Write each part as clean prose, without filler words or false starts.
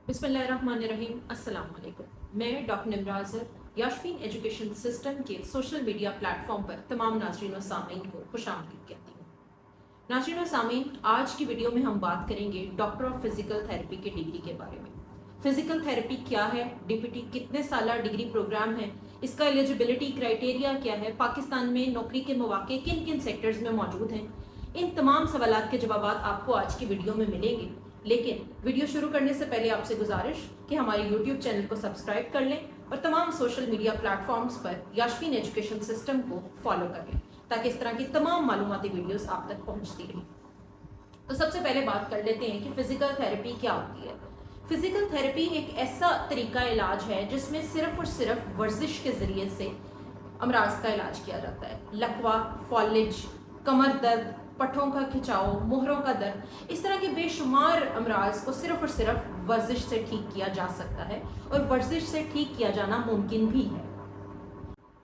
बिस्मिल्लाहिर्रहमानिर्रहीम, अस्सलाम वालेकुम। मैं डॉक्टर निमराज़र याशफीन एजुकेशन सिस्टम के सोशल मीडिया प्लेटफॉर्म पर तमाम नाज़रीन और सामीन को खुशामदीद कहती हूँ। नाज़रीन और सामीन, आज की वीडियो में हम बात करेंगे डॉक्टर ऑफ फिज़िकल थेरेपी के डिग्री के बारे में। फिज़िकल थेरेपी क्या है, डीपीटी कितने साल डिग्री प्रोग्राम है, इसका एलिजिबिलिटी क्राइटेरिया क्या है, पाकिस्तान में नौकरी के मौके किन किन सेक्टर्स में मौजूद हैं, इन तमाम सवालात के जवाब आपको आज की वीडियो में मिलेंगे। लेकिन वीडियो शुरू करने से पहले आपसे गुजारिश कि हमारे YouTube चैनल को सब्सक्राइब कर लें और तमाम सोशल मीडिया प्लेटफॉर्म्स पर याशफीन एजुकेशन सिस्टम को फॉलो कर लें ताकि इस तरह की तमाम मालूमाती वीडियोस आप तक पहुंचती रहें। तो सबसे पहले बात कर लेते हैं कि फिजिकल थेरेपी क्या होती है। फिजिकल थेरेपी एक ऐसा तरीका इलाज है जिसमें सिर्फ और सिर्फ वर्जिश के ज़रिए से अमराज का इलाज किया जाता है। लकवा, फॉलिज, कमर दर्द, पट्ठों का खिंचाव, मोहरों का दर्द, इस तरह के बेशुमार अमराज को सिर्फ और सिर्फ वर्जिश से ठीक किया जा सकता है और वर्जिश से ठीक किया जाना मुमकिन भी है।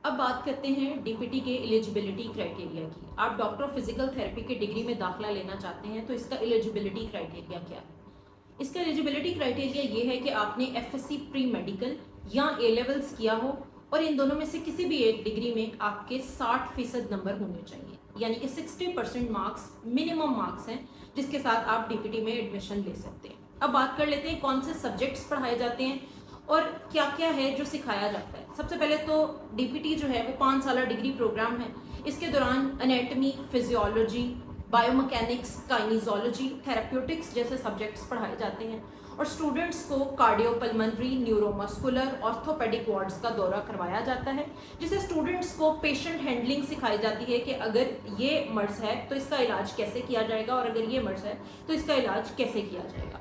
अब बात करते हैं डीपीटी के एलिजिबिलिटी क्राइटेरिया की। आप डॉक्टर ऑफ फिजिकल थेरेपी की डिग्री में दाखिला लेना चाहते हैं तो इसका एलिजिबिलिटी क्राइटेरिया क्या है? इसका एलिजिबिलिटी क्राइटेरिया ये है कि आपने एफएससी प्री मेडिकल या ए लेवल्स किया हो और इन दोनों में से किसी भी एक डिग्री में आपके 60% नंबर होने चाहिए, यानी कि 60% मार्क्स मिनिमम मार्क्स हैं जिसके साथ आप डीपीटी में एडमिशन ले सकते हैं। अब बात कर लेते हैं कौन से सब्जेक्ट्स पढ़ाए जाते हैं और क्या क्या है जो सिखाया जाता है। सबसे पहले तो डीपीटी जो है वो 5 साल डिग्री प्रोग्राम है। इसके दौरान एनेटमी, फिजियोलॉजी, बायोमैकेनिक्स, काइनिजोलॉजी, थेराप्यूटिक्स जैसे सब्जेक्ट्स पढ़ाए जाते हैं और स्टूडेंट्स को कार्डियोपल्मोनरी, न्यूरोमस्कुलर, ऑर्थोपेडिक वार्ड्स का दौरा करवाया जाता है, जिससे स्टूडेंट्स को पेशेंट हैंडलिंग सिखाई जाती है कि अगर ये मर्ज है तो इसका इलाज कैसे किया जाएगा और अगर ये मर्ज है तो इसका इलाज कैसे किया जाएगा।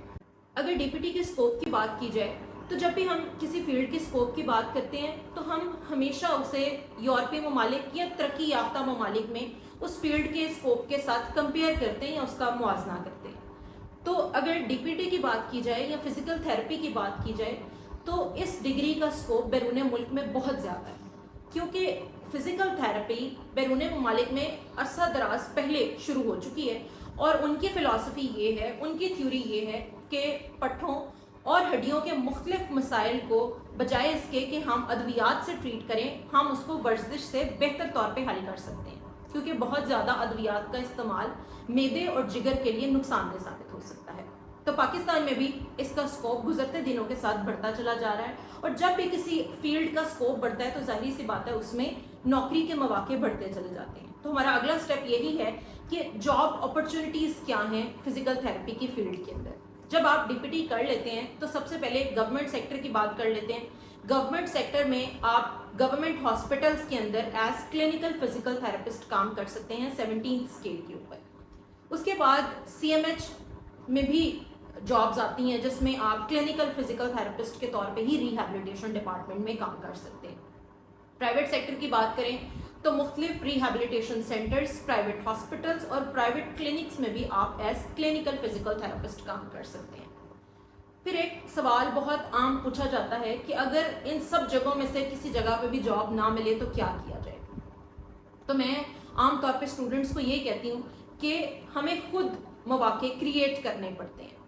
अगर डीपीटी के स्कोप की बात की जाए तो जब भी हम किसी फील्ड के स्कोप की बात करते हैं तो हम हमेशा उसे यूरोपीय ममालिक या तरक्की याफ्ता ममालिक में उस फील्ड के स्कोप के साथ कंपेयर करते हैं या उसका मुआवजा करते हैं। तो अगर डीपीटी की बात की जाए या फिजिकल थेरेपी की बात की जाए तो इस डिग्री का स्कोप बैरून मुल्क में बहुत ज़्यादा है, क्योंकि फिजिकल थेरेपी बैरून ममालिक में अरसा दराज पहले शुरू हो चुकी है और उनकी फ़िलासफ़ी ये है, उनकी थ्योरी ये है कि पट्ठों और हड्डियों के मुख्तलिफ मसाइल को बजाय इसके कि हम अद्वियात से ट्रीट करें, हम उसको वर्जिश से बेहतर तौर पे हल कर सकते हैं, क्योंकि बहुत ज़्यादा अद्वियात का इस्तेमाल मेदे और जिगर के लिए नुकसानदेह साबित हो सकता है। तो पाकिस्तान में भी इसका स्कोप गुजरते दिनों के साथ बढ़ता चला जा रहा है और जब भी किसी फील्ड का स्कोप बढ़ता है तो जाहिर सी बात है उसमें नौकरी के मौके बढ़ते चले जाते हैं। तो हमारा अगला स्टेप यही है कि जॉब अपॉर्चुनिटीज़ क्या हैं फिजिकल थेरेपी की फील्ड के अंदर। जब आप डीपीटी कर लेते हैं तो सबसे पहले गवर्नमेंट सेक्टर की बात कर लेते हैं। गवर्नमेंट सेक्टर में आप गवर्नमेंट हॉस्पिटल्स के अंदर एज क्लिनिकल फिजिकल थेरेपिस्ट काम कर सकते हैं 17 स्केल के ऊपर। उसके बाद सीएमएच में भी जॉब्स आती हैं जिसमें आप क्लिनिकल फिजिकल थेरेपिस्ट के तौर पे ही रिहैबिलिटेशन डिपार्टमेंट में काम कर सकते हैं। प्राइवेट सेक्टर की बात करें तो मुख्तलिफ रिहैबिलिटेशन सेंटर्स, प्राइवेट हॉस्पिटल्स और प्राइवेट क्लिनिक्स में भी आप एज क्लिनिकल फिजिकल थेरेपिस्ट काम कर सकते हैं। फिर एक सवाल बहुत आम पूछा जाता है कि अगर इन सब जगहों में से किसी जगह पे भी जॉब ना मिले तो क्या किया जाए। तो मैं आम तौर पे स्टूडेंट्स को ये कहती हूँ कि हमें खुद मौके क्रिएट करने पड़ते हैं।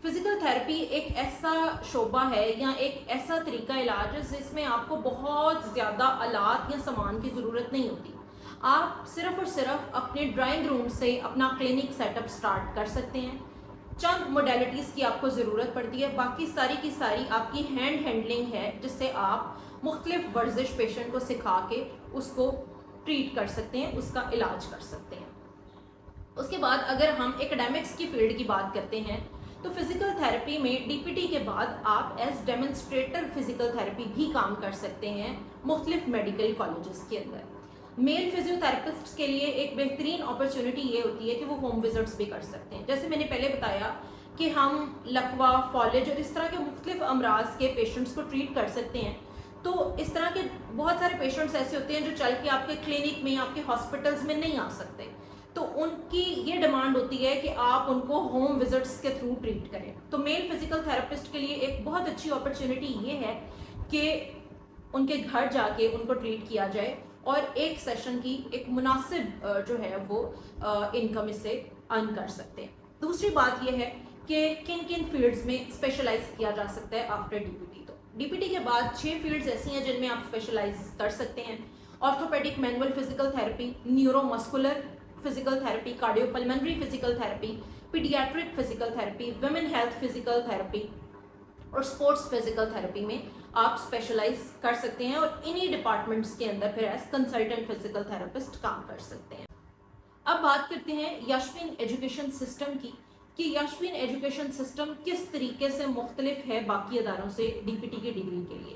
फिजिकल थेरेपी एक ऐसा शोबा है या एक ऐसा तरीका इलाज है जिसमें आपको बहुत ज़्यादा आलात या सामान की ज़रूरत नहीं होती। आप सिर्फ और सिर्फ अपने ड्राइंग रूम से अपना क्लिनिक सेटअप स्टार्ट कर सकते हैं। चंद मोडेलिटीज़ की आपको ज़रूरत पड़ती है, बाकी सारी की सारी आपकी हैंडलिंग है जिससे आप मुख्तलिफ वर्जिश पेशेंट को सिखा के उसको ट्रीट कर सकते हैं, उसका इलाज कर सकते हैं। उसके बाद अगर हम एकेडमिक्स की फील्ड की बात करते हैं तो फिजिकल थेरेपी में डीपीटी के बाद आप एज डेमोन्स्ट्रेटर फिजिकल थेरेपी भी काम कर सकते हैं मुख्तलिफ मेडिकल कॉलेजेस के अंदर। मेल फिजियोथेरेपिस्ट के लिए एक बेहतरीन अपॉर्चुनिटी ये होती है कि वो होम विजिट्स भी कर सकते हैं। जैसे मैंने पहले बताया कि हम लकवा, फॉलिज और इस तरह के मुख्तलिफ अमराज के पेशेंट्स को ट्रीट कर सकते हैं। तो इस तरह के बहुत सारे पेशेंट्स ऐसे होते हैं जो चल के आपके क्लिनिक में, आपके हॉस्पिटल्स में नहीं आ सकते, तो उनकी ये डिमांड होती है कि आप उनको होम विजिट्स के थ्रू ट्रीट करें। तो मेल फिजिकल थेरेपिस्ट के लिए एक बहुत अच्छी अपॉर्चुनिटी ये है कि उनके घर जाके उनको ट्रीट किया जाए और एक सेशन की एक मुनासिब जो है वो इनकम इससे अर्न कर सकते हैं। दूसरी बात यह है کہ کن کن فیلڈز میں اسپیشلائز کیا جا سکتا ہے آفٹر DPT. تو DPT کے بعد 6 فیلڈز ایسی ہیں جن میں آپ اسپیشلائز کر سکتے ہیں. Orthopaedic manual physical therapy, neuro muscular physical therapy, cardio pulmonary physical therapy, paediatric physical therapy, women health physical therapy اور اسپورٹس فزیکل تھراپی میں آپ اسپیشلائز کر سکتے ہیں, اور انہی ڈپارٹمنٹس کے اندر پھر ایز کنسلٹنٹ فزیکل تھراپسٹ کام کر سکتے ہیں. اب بات کرتے ہیں یاشفین ایجوکیشن سسٹم کی, کہ یاشفین ایجوکیشن سسٹم کس طریقے سے مختلف ہے باقی اداروں سے DPT کی ڈگری کے لیے.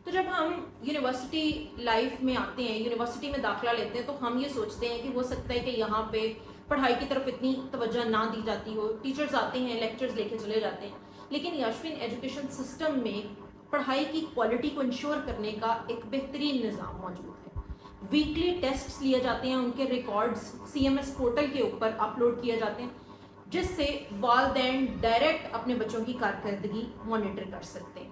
تو جب ہم یونیورسٹی لائف میں آتے ہیں, یونیورسٹی میں داخلہ لیتے ہیں, تو ہم یہ سوچتے ہیں کہ ہو سکتا ہے کہ یہاں پہ پڑھائی کی طرف اتنی توجہ نہ دی جاتی ہو, ٹیچرز آتے ہیں, لیکچرز لے کے چلے جاتے ہیں. لیکن یاشفین ایجوکیشن سسٹم میں پڑھائی کی کوالٹی کو انشور کرنے کا ایک بہترین نظام موجود ہے. ویکلی ٹیسٹس لیے جاتے ہیں, ان کے ریکارڈز CMS پورٹل کے اوپر اپلوڈ کیے جاتے ہیں, جس سے والدین ڈائریکٹ اپنے بچوں کی کارکردگی مانیٹر کر سکتے ہیں.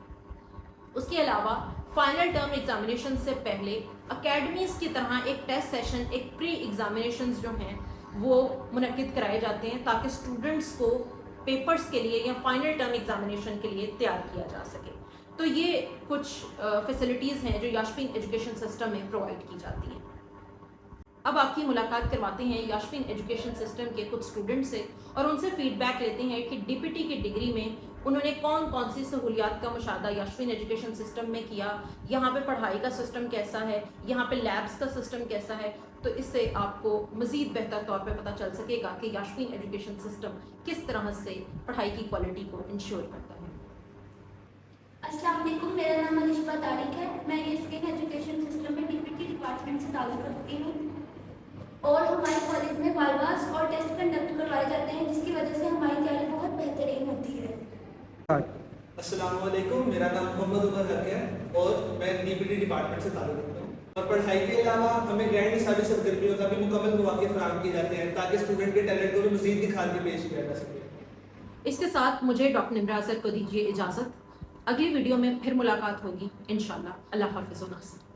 اس کے علاوہ فائنل ٹرم ایگزامینیشن سے پہلے اکیڈمیز کی طرح ایک ٹیسٹ سیشن, ایک پری ایگزامینیشنز جو ہیں وہ منعقد کرائے جاتے ہیں, تاکہ اسٹوڈنٹس کو پیپرز کے لیے یا فائنل ٹرم ایگزامینیشن کے لیے تیار کیا جا سکے. تو یہ کچھ فیسلٹیز ہیں جو یاشفین ایجوکیشن سسٹم میں پرووائڈ کی جاتی ہیں. اب آپ کی ملاقات کرواتے ہیں یاشفین ایجوکیشن سسٹم کے کچھ اسٹوڈنٹ سے, اور ان سے فیڈ بیک لیتے ہیں کہ DPT کی ڈگری میں انہوں نے کون کون سی سہولیات کا مشاہدہ یاشفین ایجوکیشن سسٹم میں کیا, یہاں پہ پڑھائی کا سسٹم کیسا ہے, یہاں پہ لیبس کا سسٹم کیسا ہے. تو اس سے آپ کو مزید بہتر طور پہ پتہ چل سکے گا کہ یاشفین ایجوکیشن سسٹم کس طرح سے پڑھائی کی کوالٹی کو انشور کرتا ہے. السلام علیکم, میرا نام انشبا طارق ہے. میں یاشفین ایجوکیشن سسٹم میں DPT ڈپارٹمنٹ سے تعلق رکھتی ہوں, اور ہمارے کالج میں والواز اور ٹیسٹ کنڈکٹ کروائے جاتے ہیں, جس کی وجہ سے ہماری تیاری بہت بہترین ہوتی ہے. السلام علیکم, میرا نام محمد عمر حق ہے اور میں DPT ڈپارٹمنٹ سے تعلق رکھتا ہوں. اور پڑھائی کے علاوہ ہمیں غیر نصابی سرگرمیوں کا بھی مکمل مواقع فراہم کیے جاتے ہیں, تاکہ اسٹوڈنٹ کے ٹیلنٹ کو بھی مزید نکھار کے پیش کیا جا سکے. اس کے ساتھ مجھے ڈاکٹر نمرا سر کو دیجیے اجازت. اگلی ویڈیو میں پھر ملاقات ہوگی انشاءاللہ. اللہ حافظ و ناصر.